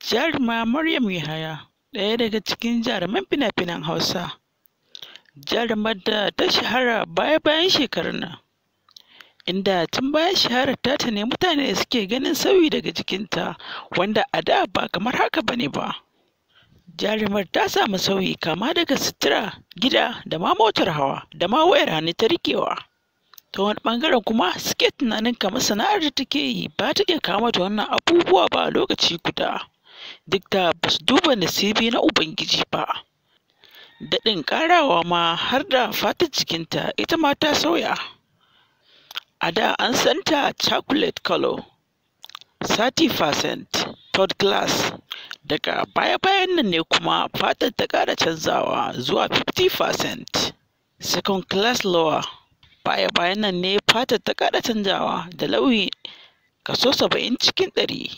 Jaruma Maryam Yahaya, ɗaya daga cikin jaruman fina-finan Hausa, jarumar da ta shahara baya-bayan shekarun nan, inda tun bayan shaharar ta ne mutane suke ganin sauyi daga jikinta, wanda a da ba kamar haka bane ba. Jarumar ta samu sauyi kama daga sutura, gida da ma motar hawa da ma wayar hannu ta riƙewa. Ta wani ɓangaren kuma suke tunanin kamar sana'ar da take yi ba ta iya kawo mata wannan abubuwa ba a lokaci guda, duk da ba su duba nasibi na Ubangiji ba. Daɗin ƙarawa ma har da fatar jikinta ita ma ta sauya. A da an santa chocolate color, 30% third class. Daga baya-bayan nan ne kuma fatar ta ƙara canzawa zuwa 50% second class lower. Baya-bayan nan ne fatar ta ƙara canzawa da lauyi kaso 70 cikin 100,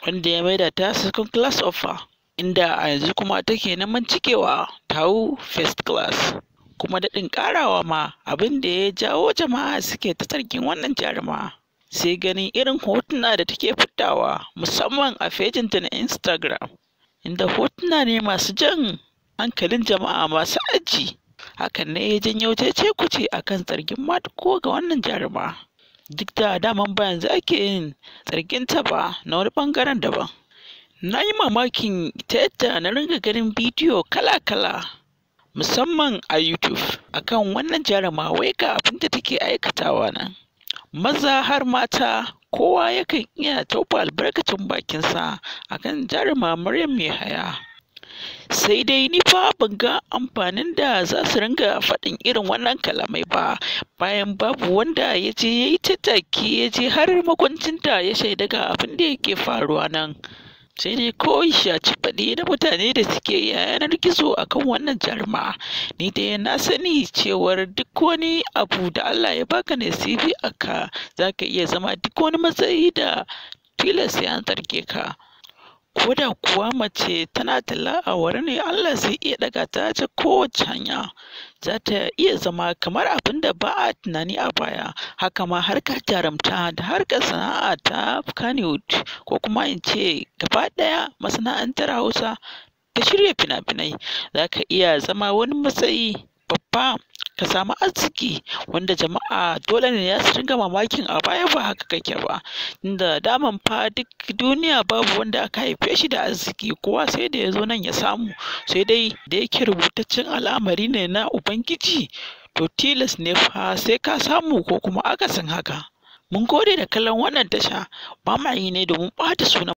wanda ya maida ta second class offer, inda a yanzu kuma take neman cikewa ta hau first class. Kuma daɗin ƙarawa ma abin da ya jawo jama'a suke ta zargin wannan jaruma, sai ganin irin hotuna da take fitawa musamman a fejinta na Instagram, inda hotuna ne masu jan hankalin jama'a masu aji. Hakan ne ya janyo cece-kuce akan zargin matuko ga wannan jaruma, duk da daman ba yanzu ake yin zarginta ba na wani ɓangaren daban. Na yi mamakin ta yadda na ringa ganin bidiyo kala-kala musamman a YouTube akan wannan jaruma, wai ga abin da take aikatawa nan. Maza har mata kowa yakan iya tofa albarkacin bakinsa akan jaruma Maryam Yahaya. Sai dai ni fa ban ga amfanin da za su ringa faɗin irin wannan kalamai ba, bayan babu wanda ya je ya yi tattaki ya je har makwancinta ya shaida ga abin da yake faruwa nan. Sai dai kawai shaci faɗi na mutane da suke yanar gizo akan wannan jaruma. Ni dai na sani cewar duk wani abu da Allah ya baka nasibi aka, za ka iya zama duk wani matsayi da tilas ya zarge ka. Ko da kuwa mace tana talla a wurin ne, Allah zai iya ɗaga ta ta kowace hanya. Za ta iya zama kamar abin da ba a tunani a baya. Haka ma harkar jarumta da harkar sana'a ta Kannywood, ko kuma in ce gaba ɗaya masana'antar Hausa ta shirya fina-finai, za ka iya zama wani matsayi babba ka samu arziki, wanda jama'a dole ne ya su ringa mamakin a baya ba haka kake ba, inda daman fa duk duniya babu wanda aka haife shi da arziki, kowa sai da ya zo nan ya samu. Sai dai da yake rubutaccen al'amari ne na Ubangiji, to tilas ne fa sai ka samu ko kuma akasin haka. Mun gode da kallon wannan tasha. Bamayi ne domin ɓata sunan